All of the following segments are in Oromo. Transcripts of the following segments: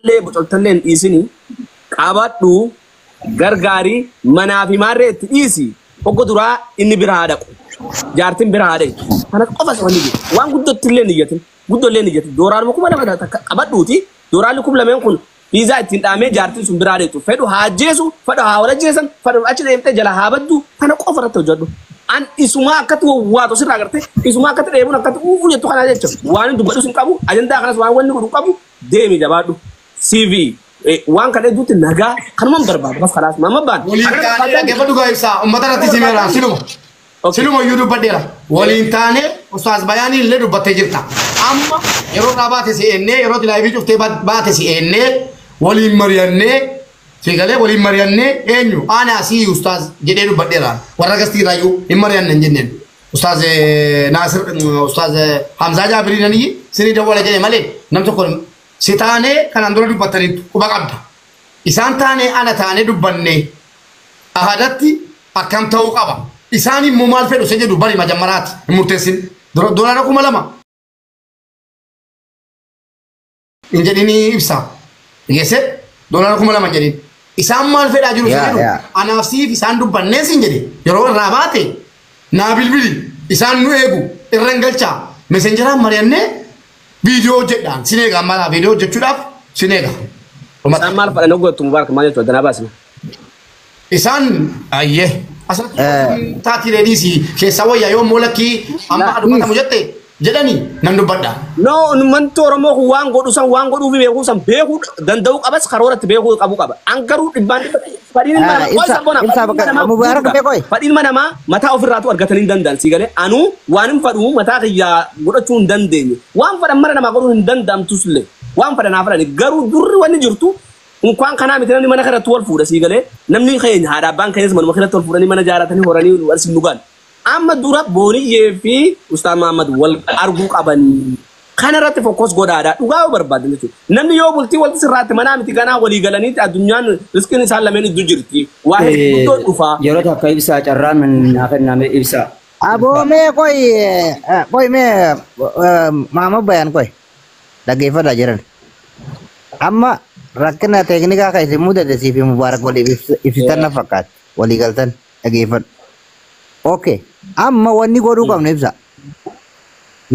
le bocoltalleen dhiisini qabadhu gargaari manaa fi maarreetti dhiisi oggo duraa inni biraa dhaqu jaartin biraa dhaqu kana qofa sabani waan guddottillee niyyatin guddollee niyyatin dooraan kuma nama qabadhuuti dooraan kum lameen kun fiizaa ittiin dhaamee jaartin sun biraa dhaqu fedhu haajeesu fedhu haa wala jeesan fedhu achi deemtee jala haa baddu kana qofa irratti hojjedhu an isuma akkatti waato sirraa agartee isuma akkatti dheebuun akkatti uufuu jettu kana jecha waan dubbadhu sin qabu ajandaa kanas waan wanni godhu qabu deemi jabaadhu CV waan kan eduutti nagaa kanuma barbaadu bas khalaas mama baan waliin taane dhaggeeffadhu gaa'ibsaa uummata irratti simeera siluma iyyuu dubbadheera waliin taane ustaas bayaanii illee dubbattee jirta amma yeroo irraa baate si eennee yeroo laayivii cuftee baate si eennee waliin mari'annee fiigalee waliin mari'annee eenyu aanaa si ustaas jedhee dubbadheera warra gastii irraayyuu hin mari'anne hin jenneen ustaas Naasir ustaas Hamzaa Jaabirii nanii sinii dawwala jedhee malee nam tokko si taane kanaan dura dubbattaniitu quba qabda isaan taane ana taane dubbanne ahadatti akkam ta'uu qaba isaan immoo maal fedhu se jedhu bari majammaraati hin murteessin doolaara 2,000 hin jedhini ibsa geesse doolaara 2,000 jedhin isaan maal fedhaa jiru se jedhu anaaf siif isaan dubbannee sin jedhe yeroo irraa baate naa bilbili isaan nu eegu irra hin galchaa mesenjeraan mari'annee video jedhaan sineega mala video jechuudhaaf sineega isaan maal fadhan oggoottu mubaarak maal jettu addanaa baasina isaan ayyee asirratti taati reediisi keessa wayyaa yoo moolakii amma dubbatamu jette jedhani nan dubbadha no manto oromoo kun waan godhu san waan godhuuf beekuu san beekuu danda'uu qabas karooratti beekuu qabu qaba an garuu dhibbaan fadhiin manama mataa ofirraatu argatanii hin danda'an si galee anu waan hin fadhu mataa kiyyaa godhachuu hin dandeenye waan fadhan mara namaa godhuu hin danda'amtusillee waan fadhanaa fadhani garuu durri wanni jirtu unkwaan kanaa miti namni mana kanatti wal fuudha si galee namni keenya haadha abbaan keenyas manuma kanatti wal fuudhanii mana jaaratanii horanii wal sinnugaan amma dura booniyyee fi Ustaaz Muhammad wal arguu qabanii kana irratti fokkos godhaadha dhugaa barbaadan jechuudha namni yoo bultii walti sirraatti manaa miti ganaa walii galaniiti addunyaan riskiin isaan lameen iddoo jirti waa hedduu dhufa yeroo takka ibsaa carraan naafanname ibsaa aboo mee koy mee Muhammad Bayaan koy dhaggeeffadhaa jiran amma rakkina teeknikaa kan isin mudate siif mubaarak waliif ibsitan na fakkaate walii galtan dhaggeeffadhu okay amma wanni godhuu qabna ibsa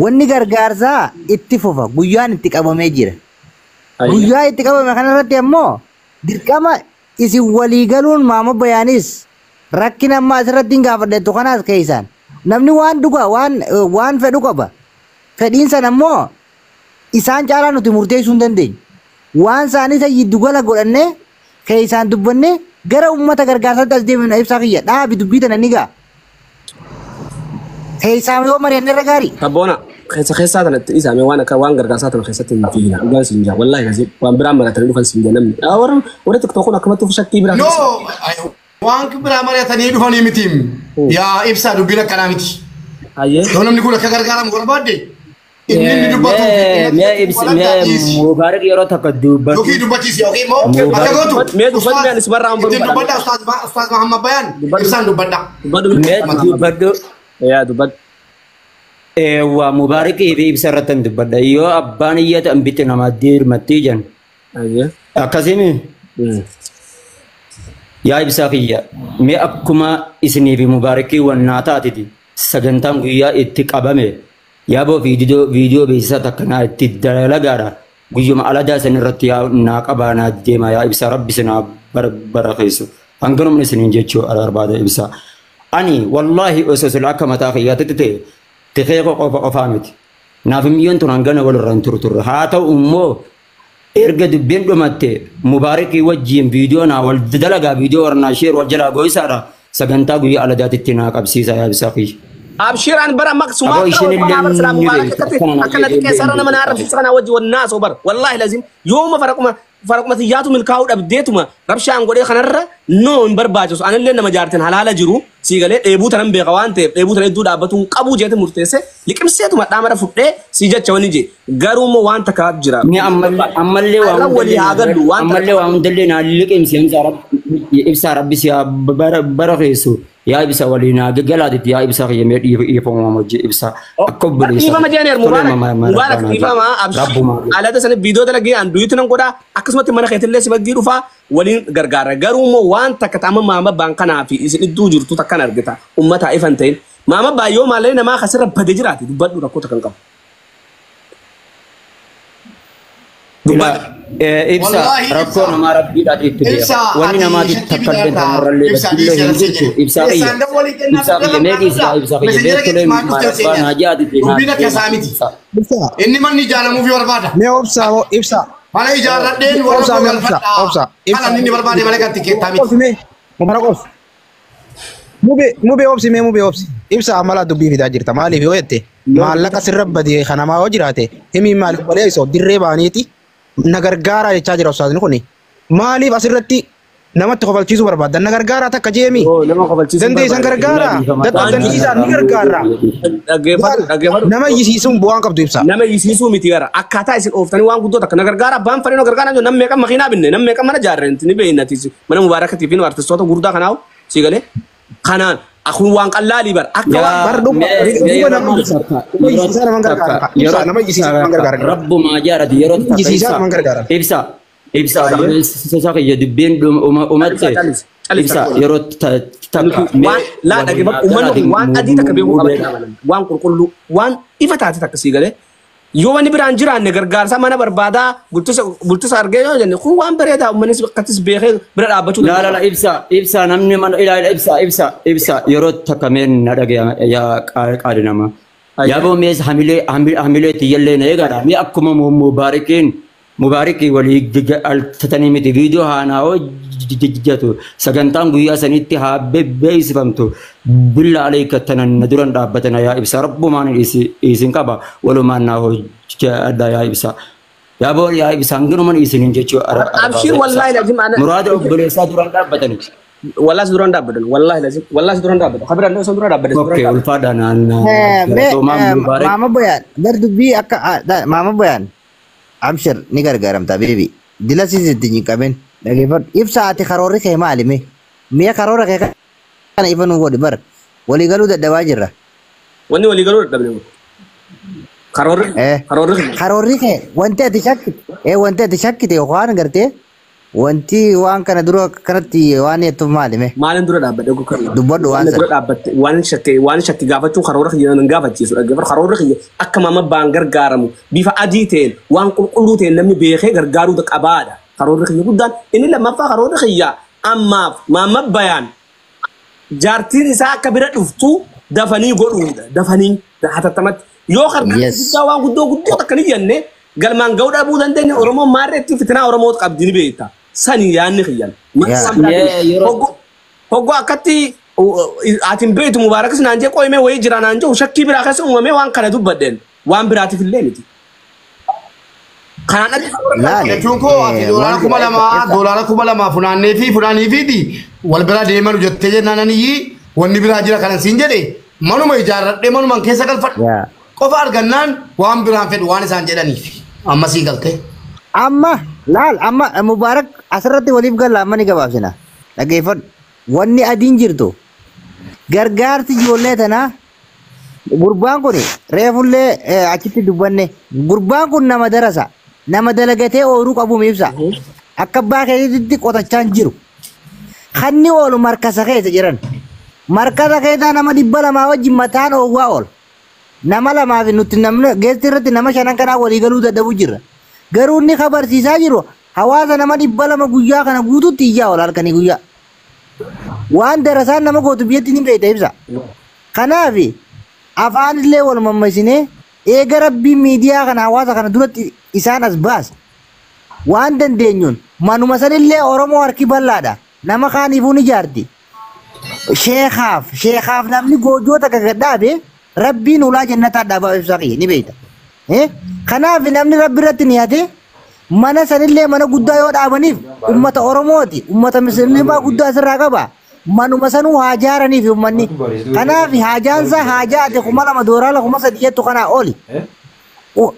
wanni gargaarsaa itti fufa guyyaan itti qabamee jira guyyaa itti qabame kanarratti ammoo dirqama isin walii galuun Muhammad Bayaanis rakkina amma asirratti hin gaafadheettu kanaas keessaan namni waan dhugaa waan fedhu qaba fedhiin san ammoo isaan caalaa nuti murteessuu hin dandeenyu waan isaanii isa yiddugala godhannee keessaan dubbanne gara uummata gargaarsaatti as deemna ibsaa kiyya dhaabi dubbii tana ni gaa keessaan yoo mari'anne irra gaarii abboona keessaa tanatti isaame waan gargaarsaa tana keessatti hin fiina dhugaan siin jaa wallaahi kasi waan biraan maratanii dhufan siin jaa namni warra tiktookun akkamatti of shakkii biraa no waan biraa mari'atanii dhufanii miti yaa ibsaa dubbiin akkanaa miti yoo namni kun akka gargaaramu barbaadde inni dubbatu mubaarak yeroo takka dubbatu yookiin dubbachiisi yookiin immoo akka gootu mee dubbadhu mee anis barraa ittiin dubbadha Ustaaz Muhammad Bayaan ibsaan dubbadha dubbadhu yaa dubbadhu waa mubaarakii fi ibsa irratti dubbadha yoo abbaan iyyata ambitti namaa dirmatti jan akkasimi yaa ibsaa kiyya mee akkuma isinii fi mubaarakii wannaa taatiti sagantaan guyyaa itti qabame yaaboo viidiyoo beeksisa takkanaa itti dalagaadha guyyuma aladaa san irratti yaa naa qabaanaa deema yaa ibsa rabbi sinaa bara keessu hanganumni isiniin jechuu barbaada ibsa ani wallaahi osoo sila akka mataa kiyyaatti ta'e tefeeko qofaa miti naaf miyyoon tun hangana walirraan turre haa ta'u immoo erga dubbiin dhumatte mubaarakii wajjiin viidiyoo naa wal dalagaa viidiyoo warnaa sheer wal jalaa gooyisaadha sagantaa guyyaa aladaatitti naa qabsiisa yaa ibsa kiyya abshiran bara maksuma akkanatti keessarra nama naa rabsiisa kanaa wajji wannaa soo bara wallaahi lazim yooma faraquma xiyyaatu milkaa'uu dhabdeetuma rabshaan godhee kanarra noo hin barbaachisu anillee nama jaarteen halaala jiru sii galee dheebuu tanan beeka waan ta'eef dheebuu tan hedduu dhaabbatuun qabuu jeete murteesse liqimseetuma dhaamara fudhee sii jecha wani je garuuma waan takkaatu jira ammallee waan hundallee naa liqimsi ibsaa rabbi siyaa bara keessu yaa ibsa waliinaa gagalaadit yaa ibsa qiyyamee dhiifama moji ibsa akka obboleessa dhiifama jedhaneer mubaarak dhiifama abshii alata sana viidiyoo dalagee an duyuutti nan godhaa akkasumatti mana keetillee si baggii dhufaa waliin gargaara garuu immoo waan takka taama maama baan kanaa fi isin idduu jirtu takkan argita ummataa ifan ta'in maama baayyoo maallee namaa kasirra badee jiraati dubbadhu rakkoo takkan qabu. Ibsa rakkoo namaa rabbiidhaaf itti beeka. Wanni namaatiif takkallee tamarrallee badillee hin jirtu. Ibsa qiyya meeqiisa ibsa qiyya beektolee maal haajaati Ibsa. Inni manni ijaaramuuf yoo barbaada. Mee ibsa. Mana ijaarradheen warra galfadhaa. Kan inni barbaade malee kan tikkeettaa miti. Mube obsi. Ibsa amala dubbii fidaa jirta. Maaliif yoo jette maallaqa sirra badee kanamaa yoo jiraate himi maaliif balee isoo dirree baaniiti na gargaaraa jechaa jira ustaasni kuni. Maaliif asirratti namatti kofalchiisuu barbaadda? Na gargaaraa takka jeemi. Dandeessan gargaaraa. Dadhabdanniisaan ni gargaaraa. Nama yisiisuun bu'aan qabdu ibsa. Nama yisiisuu miti gara akkaataa isin ooftanii waan guddoo takka na gargaaraa baan fanii na gargaaraa namni meeqa makiinaa binne namni meeqa mana jaarrenti ni beeynatis mana mubaarakatiif fi artistoota gurguddaa kanaawu si galee kanaan akun waan qallaalii bar akka rabbumaa jaarati yeroo ibsa ibsa kiyya dubbeen umatte ibsa yeroo takka laa dhaggeeffatu uummanni waan adii takka beekuu qaba waan qulqulluu waan ifa taate takka sii galee yoo wani biraan jiraanne gargaarsa mana barbaadaa bultisa argee yoo jenne kun waan bareedaa uummannis akkattis beekee bira dhaabbachuu la ibsa namni mana ilaala ibsa yeroo takka meen na dhagee yaa qaadi nama yaaboo mees hamilee tiyyallee na eegaadha mi akkuma mubaarikii walii altatanii miti viidiyoo haanaa jijjatu sagantaan guyyaa sanitti haa beeksifamtu billa alayka tanan na duran dhaabbatana yaa ibsa rabbumaan isin qaba walumaan naa hojjadha yaa ibsa yaaboo yaa ibsa hanginuman isinin jechuu abshir wallaahi lazim muraada obboleessaa duran dhaabbatani wallahi duran dhaabbatan wallahi lazim wallahi duran dhaabbatan khabiraan dhoo duran dhaabbatan okay ulfaadha maama boyaan dubbii akka maama boyaan abshir ni gargaaramta beebi dila siisitti hin qaben dhaggeeffadhu ibsa ati karoorri kee maalime mi'a karoora kee kana ifa nu godhi bar walii galuu dadhabaa jirra. Wanni walii galuu dadhabne karoorri kee wanti ati shakkite waan gartee wanti waan kana dura kanatti waan jettuuf maalime. Maalin dura dhaabbadhe dubbadhu waan dura dhaabbatte waan shakki gaafachuun karoora kiyya nan gaafachiisu dhaggeeffadhu karoora kiyya akka maama baan gargaaramu bifa adii ta'een waan qulqulluu ta'een namni beekee gargaaruu qabaadha. Karoora kiyya guddaan inni lammaffaa karoora kiyya ammaaf maama bayaan jaartiin isaa akka bira dhuftu dafanii godhuudha dafanii hatattamatti yoo guddaa waan guddoo takka ni jenne galmaan ga'uu dhabuu dandeenya Oromoo maarreetti fitinaa Oromoo qabdi ni beekta sani yaanni kiyyan hoggoo akkatti atin beektu mubaarakis naan jee qoyimee wayii jira naan jee shakkii biraa keessa uumamee waan kana dubbadheen waan biraatiif illee miti. Jechuun koo ati doolaara kuma lama funaannee fi wal bira deeman jettee jennaananii wanni biraa jira kanan siin jedhe manuma ijaarradhee manumaan keessa galfadhu qofa argannaan waan biraan fedhu waan isaan jedhaniif amma sii galte. Amma mubaarak asirratti waliif galla amma ni gabaabsina dhaggeeffadhu wanni adiin jirtu gargaarti ijoollee tanaa gurbaan kun reefullee achitti dubbanne gurbaan kun nama darasa. Nama dalagatee ooluu qabu ibsa akka abbaa keetitti qotachaan jiru kanni oolu markasa keessa jiran markasa keessa nama 200 wajjin mataan oowwaa ool nama lamaaf nuti namni geessi irratti nama 5 kanaa walii galuu dadhabuu jirra garuu inni kabarsiisaa jiru hawaasa nama 200 guyyaa kana guututti iyyaa ool halkanii guyyaa waan darasaan nama gootu biyyatti ni beekta ibsa kanaaf afaan illee wal mammasinee eega rabbii miidiyaa kana hawaasa kana duratti isaan as baas waan dandeenyuun manuma sanillee Oromoo harki bal'aadha nama kaaniifuu ni jaarti sheekaaf namni goojoota gagadhaabe rabbiin ulaa jannataa dhaabaa ibsaa kiyya ni beekta kanaaf namni rabbi irratti niyaate mana sanillee mana guddaa yoo dhaabaniif ummata Oromooti ummata musliimaa guddaa asirraa qaba manuma sanuu haajaaraniif ummanni kanaaf haajaansa haajaate $2,000 $3,000 kanaa oli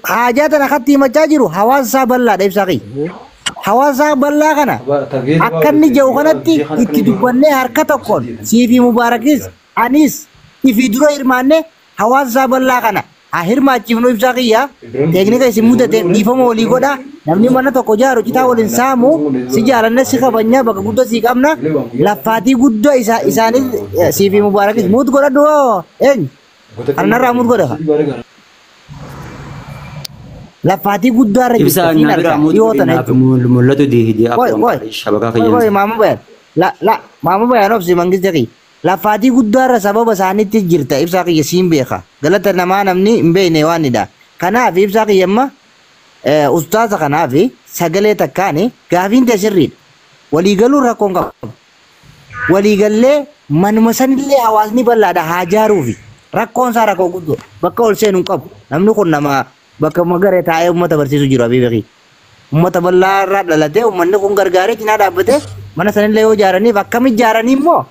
haajaa tana katti himachaa jiru hawaasa isaa bal'aadha ibsaa kiyya hawaasa bal'aa kana akka inni jiru kanatti itti dubbannee harka tokkoon siifi mubaarakis anis ifi dura hirmaannee hawaasa bal'aa kana haa hirmaachifnu ibsaa kiyya teeknika isin mudate dhiifama walii godha namni mana tokko jaaru citaa waliin saamu si jaalanne si kabanya bakka guddaa si qabna laffaatii guddaa isaanis siifi mubaarakis muut godhadhu eenyu anarraa muut godha laffaatii guddaa irra Ibsa jirti nyaabira mutu mul'atu di akka shabaka Woi, kayyan. Mama Bayan. Mama Bayan of si manggis jaki. Lafati guddara sababa saanitti jirta ibsa kiyya siin beeka. Galata namaa namni hin beekne waan nidha. Kanaaf ibsa kiyya amma ustaaza kanaaf sagalee takkaani gaafiin ta'e sirriidha. Waliigaluu rakkoon qabu. Waliigallee manuma sanillee hawaasni bal'aadha haa jaaruufi. Rakkoon isaa rakkoo guddoo bakka ol seenuu hin qabu. Namni kun nama bakka magaree taa'ee uummata barsiisu jiru abiibeeki. Uummata bal'aa irraa dhalatee uummanni kun gargaaree cinaa dhaabbatee mana sanillee yoo ijaaraniif akkam ijaaranii immoo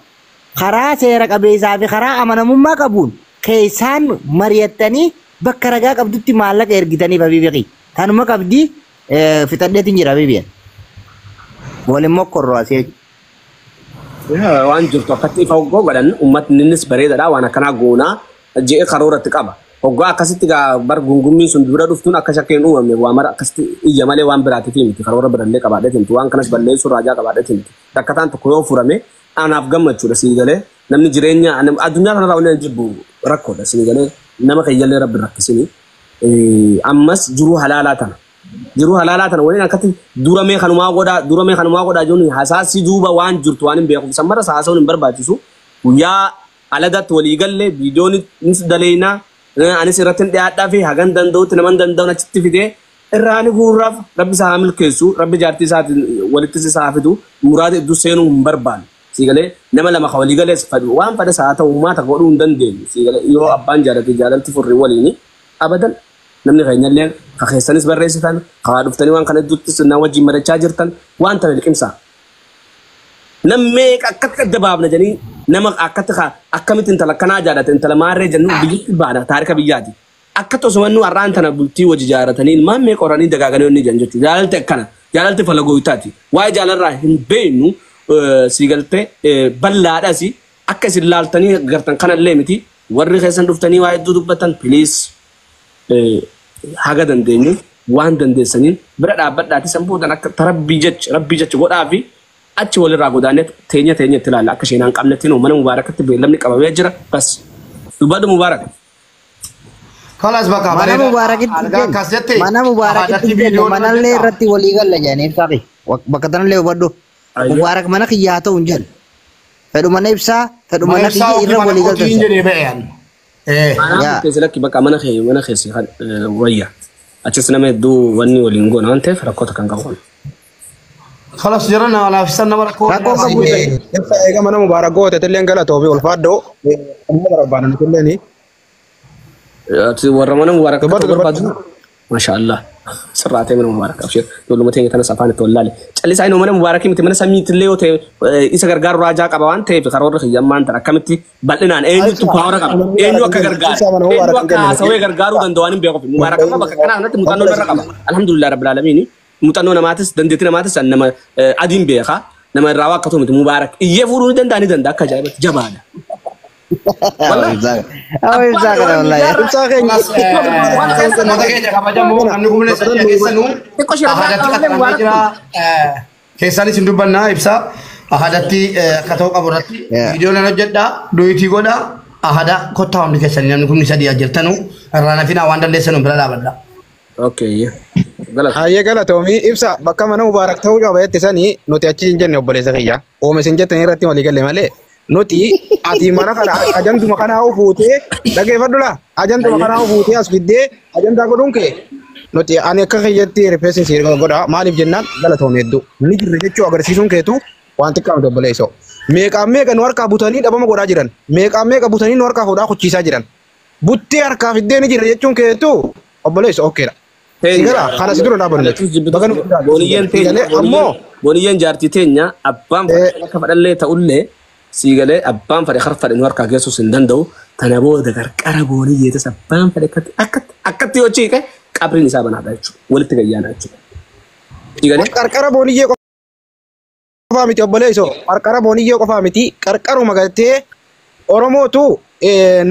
karaa seera qabeessaa fi karaa amanamummaa qabuun keessaan mari'attanii bakka ragaa qabdutti maallaqa ergitaniif abiibeeki. Kanuma qabdii fixadheetiin jira abiibeen. Waliin mokkorroo asii. Waan jirtu akkatti ifa hoggoo godhan uummatnis bareedaadha waan akkanaa goonaa je'ee karooratti qaba. Hoggaa akkasitti bar gungummiin sun dura dhuftuun akka shakkeen uumamne waa mara akkasitti iyya malee waan biraatiif miti karoora birallee qabaadheeti miti waan kanas balleessuu raajaa qabaadheeti miti rakkataan tokko yoo furame anaaf gammachuudha sii galee namni jireenya addunyaa kanarraa waliin jibbu rakkoodha sii galee nama keeyyallee rabbi rakkisini ammas jiruu halaalaa tana waliin akkatti duramee kanumaa godhaa jiruun hasaasii duuba waan jirtu waan hin beekuuf sammara haasa'uun hin barbaachisu guyyaa aladatti waliigallee viidiyoon daleeynaa anis irratti dhiyaadhaa fi hagan danda'utti naman danda'uun achitti fidee irraani guurraaf rabbi isaa haa milkeessu rabbi jaartii isaatiin walitti isaa fidu muraada iddoo seenuu hin barbaadu siigalee nama lama ka waliigalees fadhu waan fadhas haa ta'u uummata godhuu hin dandeenyu siigalee yoo abbaan jaalate jaalalti furri waliini abadan namni keenyallee ka keessanis barreessitan ka dhuftanii waan kana iddootti na wajjin marachaa jirtan waan tana liqimsaa nammee akkatti adda baafna jedhanii nama akkamitti intala kanaa jaallate intala maarree jennu biyyatti baana taarika biyyaati. Akka osoo nu arraan tana bultii wajji jaaratanii ilmaan mee qoranii dagaaganii onni jan jechuudha. Jaalalti akkana jaalalti falagooyitaati. Waa'ee jaalarraa hin beeknu siigaltee bal'aadhaas akka isin laaltanii gartan kanallee miti warri keessan dhuftanii waa hedduu dubbatan piliis haga dandeenyu waan dandeessaniin bira dhaabbadhaati sanbuutan akka rabbii jecha godhaa fi achi walirraa godaanee teenya itti ilaalla akka isheen hin qabnetti mana mubaarakatti beellamni qabamee jira bas dubbadhu mubaaraka. Kalas bakka Mana mubaarakitti manallee irratti walii galla jedhanii ibsaa fi bakka tanallee hubadhu mubaarak mana kiyyaa ta'u hin jedhu. Fedhu mana ibsaa fedhu mana kiyya irra walii galta. Keessi lakki bakka mana keessi wayya achis nama hedduu wanni waliin goona waan ta'eef rakkoota kan qabu. Kalas jirana walaaf san nama rakkoo. Rakkoo qabu. Ibsa eega mana mubaarak goote tilleen galatoo fi ulfaadhoo amma barbaadan tilleen warra mana mubaaraka barbaadu maashaallah sirraatee mana mubaaraka abshir yooluma teenya tanas afaan itti wallaale callisaa inni mana mubaarakii miti mana samiitti illee yoo ta'e isa gargaaru raajaa qaba waan ta'eef karoorri hiyyammaan tan akkamitti bal'inaan eenyutu paawara qaba eenyu akka haasawee gargaaruu danda'u hin beekuuf mubaaraka bakka kanaa kanatti muuxannoo irra qaba alhamdulillah rabbil aalamiin muuxannoo namaatis dandeettii namaatis nama adiin beeka nama irraa waa akkatu miti mubaarak iyyee fuudhuu ni danda'a akka ajaa'ibatti jabaadha. Ibsaa kana wallahi. ibsaa keenya Keessanis hin dubbannaa ibsaa ahadatti akka ta'u qabu irratti viidiyoo nan hojjedhaa doyitii godhaa ahada kottaa hundi keessanii namni kun sadii ajjirtanu irraa nafinaa waan dandeessanu bira dhaabadha. hayyee galatoomii ibsa bakka mana mubaarak ta'uu qaba jetti sanii nuti achi hin jenne obboleessa kiyya oome isin jettanii irratti walii galle malee nuti ati mana kana ajantuma kanaa fuutee dhageeffadhu laa ajantuma kanaa fuutee as fiddee ajantaa godhuun kee nuti ani akka kiyyatti rifeensi si godha maaliif jennaan galatoomee hedduu ni jirre jechuu agarsiisuun keetu waan xiqqaamte obboleessoo meeqaan meeqa nu harkaa butanii dhabama godhaa jiran meeqaan meeqa butanii nu harkaa fuudhaa kuchiisaa jiran buttee harkaa fiddee ni jirre jechuun keetu obboleessoo okkeedha. Sigara kana sidura dhaabanne boniyeen jaartii teenya abbaan akka fadhallee ta'ullee siigalee abbaan fadhe harfadhe nu harkaa geessuus hin danda'u tana booda qarqara booniyyeetas abbaan fadhe akkatti yoo ciike qabriin isaa banaadha jechuudha walitti gayyaana jechuudha. Digalee. Qarqara booniyyee qofaa miti obboleessoo. Qarqara booniyyee qofaa miti. Qarqaruma galtee Oromootu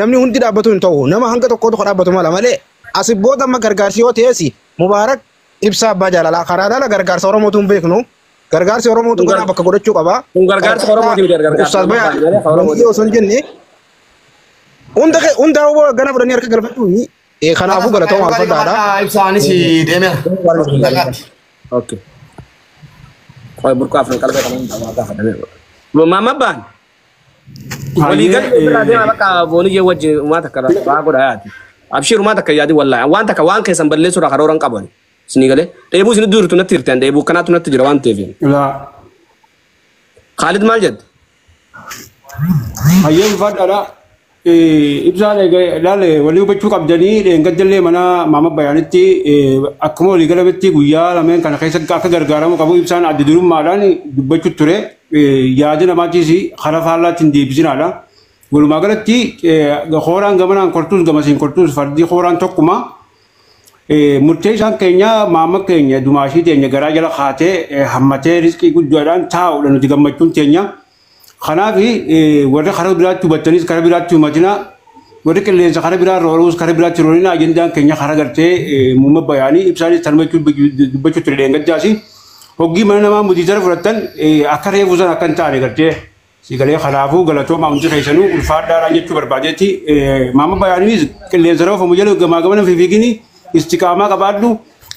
namni hundi dhaabbatu hin ta'u. Nama hanga tokkotu dhaabbatu mala malee asii booda amma gargaarsi yoo ta'es Mubaarak ibsaa abbaa jaalalaa karaa dhala gargaarsa Oromootu hin beeknu. Gargaarsi Oromootu gara bakka godhachuu qaba. Kun gargaarsa Oromooti miti gargaarsa. Ustaas Bayaa booniyyee osoo hin jenne hunda gana fudhanii harka galfachuu kanaafuu galatooma alfaddaadha. Ibsaanis deemeera. Okay. Kau berkuah Frank kalau kamu mama ban. Wali kan berada apa kau boni je wajib rumah tak kalau aku dah hati. Abshir rumah tak jadi wallah. Wan tak wan kesan berle surah karo orang kabon. Sini gale. Ibu sini dur tu nanti tirtan. Ibu kena tu nanti jerawan TV. La. Khalid Maljad. Ayam fad ada. Ibsa lale wali bachuu qabdanii engaddalle mana mama bayaanitti akkuma walii galabetti guyyaa lameen kana keessa akka gargaaramu qabu ibsaan adda durummaadhaan dubbachuu ture yaada namaatiis karaa faallaatiin deebisinaadha. Walumaa galatti hooraan gamanaan kortuus gamasiin kortuus fardii hooraan tokkuma murtee isaan keenya maama keenya dumaashii teenya garaa jala kaatee hammatee riskii guddaadhaan taa'uudha nuti gammachuun teenya. Kanafi warra karaa biraatti hubattanis karaa biraatti hubatina warri qilleensa karaa biraa roorus karaa biraatti roorina ajendaan keenya karaa gartee muumma bayaanii ibsaanis tarmachuu dubbachuu ture dheengaddaasi hoggii mana namaa mutiisara fudhattan akka reefu san akka hin taane gartee sigalee kanaafuu galatooma hundi keessanuu ulfaadhaadhaan jechuu barbaadeetti maama bayaaniinis qilleensa roofamu jala gamaa gamana fiigini istiqaamaa qabaadhu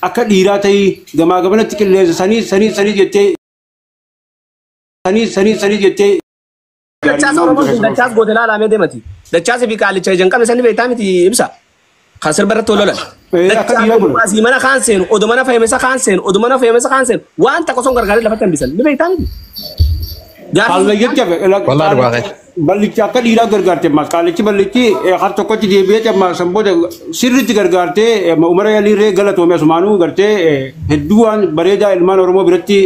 akka dhiiraa ta'ii gamaa gamanatti qilleensa sanii jettee Dachas Oromoo dachas godela lame demati. Dachas fi kaalicha janqame sani beektaa miti ibsa. Kasir baratti olola. Dachas mana kan seenu odumana fayyamesa kan seenu odumana fayyamesa kan seenu waan takka son gargaaree lafa tambisan ni beektaa miti. Wallahi dhugaa ballichi akka dhiiraa gargaarte mas kaalichi ballichi har tokkotti deebi'ee cammaa sanboota sirriitti gargaartee umara yaliirree galatoome asumaanuu gartee hedduu waan bareedaa ilmaan Oromoo biratti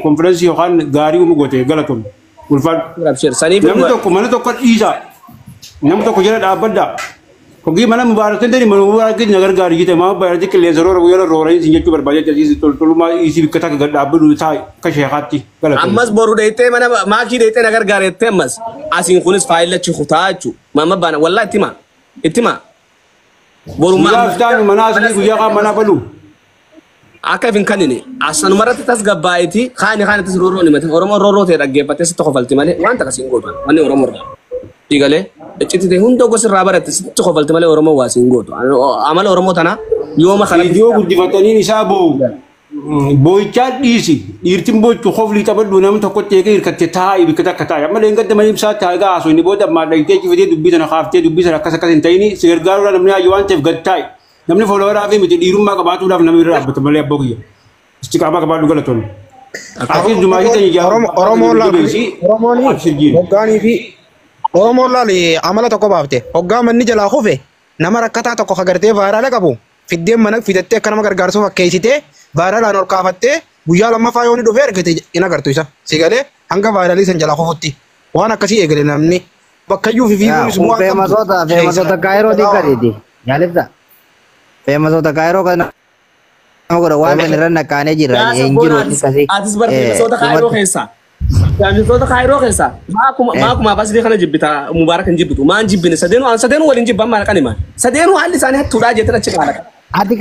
konferensii yookaan gaarii uumu goote galatoome. Namni tokko mana tokko dhiisa. Namni tokko jala dhaabbadda. Hoggii mana mubaarakin tani mana mubaarakin nagar gaari jite maa baay'ee qilleensa roora guyyaa roora isin jechuu barbaade jasiis toltolummaa isii bikkata akka dhaabbadu taa'e akka sheekaatti galata. Ammas boru deettee mana maakii deettee nagar gaareettee ammas asiin kunis faayilachi kutaa jechuudha. Maama baana wallaa ittima. Boru maaftaan mana asii guyyaa qaa mana balu. Akka fin kanini asanumarratti tas gabbaa'iti kaani tas rooroo ni mate Oromoo rooroo ta'e dhaggeeffattee sitti qofalti malee waan takka siin gootu wanni Oromoo irraa. Digalee iccitite hunda gosa irraa baratte sitti qofalti malee Oromoo waa siin gootu. Amala Oromoo tana yooma kana viidiyoo guddifataniin isaa boo'ichaa dhiisi dhiirtiin boo'ichaa qofli qabadhu namni tokko teekee hirkatte taa'e bikkata akka taa'e amma leengadda malee ibsaa taa'e gaasoo inni booda ammaa dhagitee cifatee dubbii sana kaaftee dubbii sana akkas hin ta'ini si gargaaruudhaan namni hayyuu waan ta'eef gad taa'e. Namni folooraa fi miti dhiirummaa qabaatuudhaaf namni irraa dhaabbata malee abbaa kiyya. Istiqaamaa qabaadhu galatoon. Afiis dumaashii ta'e ijaaru. Oromoon laali amala tokko baafte. Hoggaa manni jalaa kufe nama rakkataa tokko kagartee vaayiraala qabu fiddeen mana fidattee akka nama gargaarsuuf fakkeessitee vaayiraalaan ol kaafattee guyyaa lammaffaa yoo inni dhufee ergite hin agartu isa. Sigalee hanga vaayiraalii san jalaa kufutti waan akkasii eegale namni bakkayyuu fi fiiguunis bu'aa qabdu. Feemasoota kaayiroo diigariiti. Yaalibsa. Feemasoota kaayiroo kana godha waan kan irra naqaanee jira hin jiru akkasii. Atis bar feemasoota kaayiroo keessa. Feemasoota kaayiroo keessa. Maakuma basii kana jibbita Mubaarak hin jibbitu. Maan jibbine sadeenu waliin jibban maal qanima. Sadeenu haalli isaanii hattuudhaa jettee achi qaala. Ati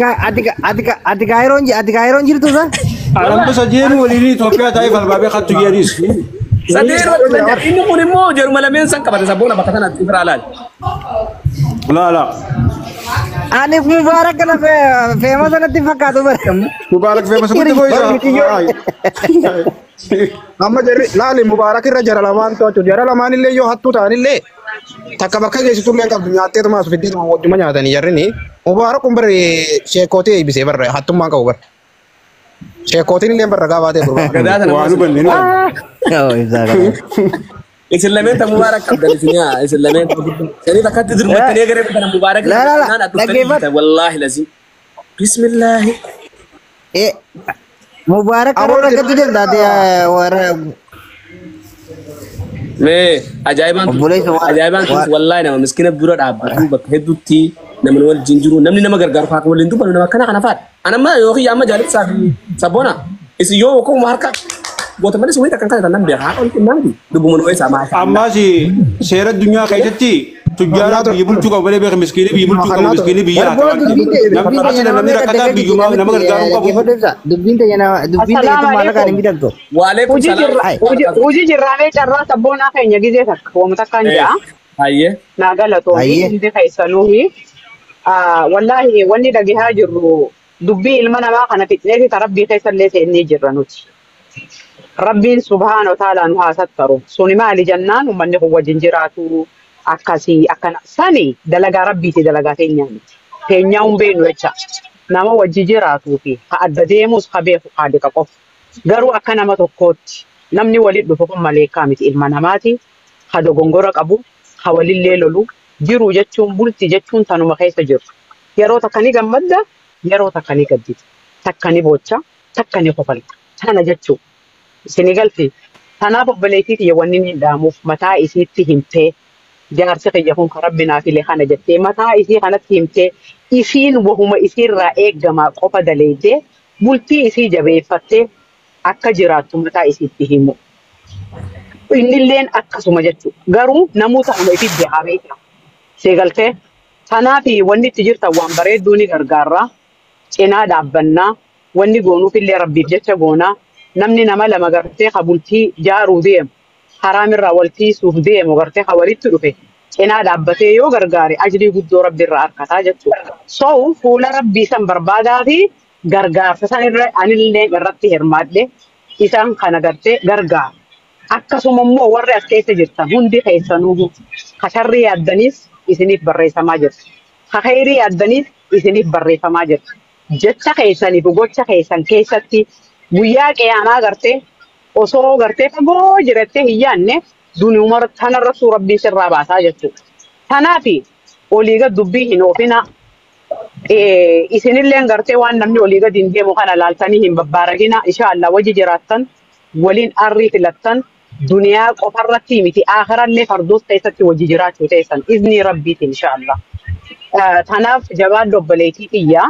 kaayiroon jirtu sa? Alamtu sadeenu waliin Itoophiyaa taa'ee falbaabee kattu jedhanis. Sadeenu inni kun immoo jaruma lameen san qabate sabboona bakka sanatti ifraa laal. Laala. Ani Mubaarak kana feema sanatti fakkaatu bara. Mubaarak feema sanatti boyisa. Amma jarri laali Mubaarak irra jara lamaan to'atu jara lamaan illee yoo hattuu ta'anillee takka bakka geessitu illee qabdu nyaattee tumaa fiddee tumaa wajjuma nyaatanii jarrini Mubaarak kun bare sheekootii eebbisee barra hattummaan qabu bara. Sheekootiin illee barra gaafaatee gurgurama. Waan hubanninu. Isin lameen Mubaarak qabdan isinya isin lameen sanii takkatti dirmattanii garee bitan Mubaarak naan adduftanii wallaahi lazim bismillah Mubaarak karoo rakkatu jaldaate warra mee ajaa'ibaan kun wallaahi nama miskina dura dhaabbatu bakka hedduutti namni wajjin jiru namni nama gargaaru faaka waliin dubbatu nama akkana kana faadha anamma yookiin amma jaallatsaa fi sabboona Isi yoo ko marka goota malee suwita kan kana nan biya haa on nanti dubu mun wesa ma amma si seera addunyaa keessatti tujjaara biyya bulchuu qabu malee beeka miskiinii biyya bulchuu qabu miskiinii biyya namni rakkina namni rakkataa biyyumaa nama gargaaruu qabu. Dubbiin teenya maala kan hin bidalto. Waalaikum salaam. Hojii jirraamee carraa sabboonaa keenya gizee takka wamta kan jaa. Hayyee. Naa galatoomii hundi keessanuuhi. Wallaahi wanni dhagehaa jirru dubbii ilma namaa kana fixneefi ta rabbii keessallee seennee jirra nuti. Rabbiin subhaanahu wa ta'ala nu haasattaru. Suni maali jennaan uummanni kun wajjin jiraatu akkasii akkana sani dalagaa rabbiiti dalagaa teenyaa miti. Teenyaa hin beeknu jecha nama wajji jiraatuu fi ha adda deemus ha beeku haadhiqa qofa. Garuu akka nama tokkootti namni waliin dhufu kun maleekaa miti ilma namaati. Ha dogongora qabu ha walillee lolu jiru jechuun bulti jechuun tanuma keessa jiru. Yeroo takka ni gammadda yeroo takka ni gaddita. Takka ni boocha takka ni kofalta. Tana jechuun. Sinigalti tanaaf obboleettii kiyya wanni miidhaamuuf mataa isiitti himtee jaarsi kiyya kun kan rabbinaa filee kana jettee mataa isii kanatti himtee isiin wahuma isiirraa eeggamaa qofa daleedee bultii isii jabeeffattee akka jiraattu mataa isiitti himu. Innilleen akkasuma jechuudha. Garuu namoota hunda ifitti haa beekna. Seegaltee tanaaf wanni itti jirtan waan bareedduu ni gargaarra. Cinaa dhaabbannaa wanni goonuufillee rabbiif jecha goonaa. Namni nama lama gartee ha bultii jaaruu deemu haraamirraa waltiisuuf deemu gartee ha walitti dhufe cinaa dhaabbatee yoo gargaare ajrii guddoo rabbiirraa argataa jechuudha. So fuula rabbii san barbaadaa fi gargaarsa san irra anillee irratti hirmaadhe isaan kana gartee gargaara. Akkasuma immoo warri as keessa jirtan hundi keessanuu ha sharrii yaaddaniis isiniif barreeffamaa jirti. Ha khayrii yaaddaniis isiniif barreeffamaa jirti. Jecha keessaniif gocha keessan keessatti guyyaa qiyaamaa gartee osoo gartee fagoo jirattee hin yaanne dunuuma kanarrattuu rabbiin sirraa baasaa jechuudha. Kanaaf olii gad dubbii hin oofina. Isinillee gartee waan namni olii gad hin deemu kana laaltanii hin babbaaragina. Inshaallah wajji jiraattan waliin arrii filattan duniyaa qofarratti miti akhirallee fardoos keessatti wajji jiraachuu teessan iznii rabbiitiin inshaallah. Kanaaf jabaan obboleettii xiyyaa.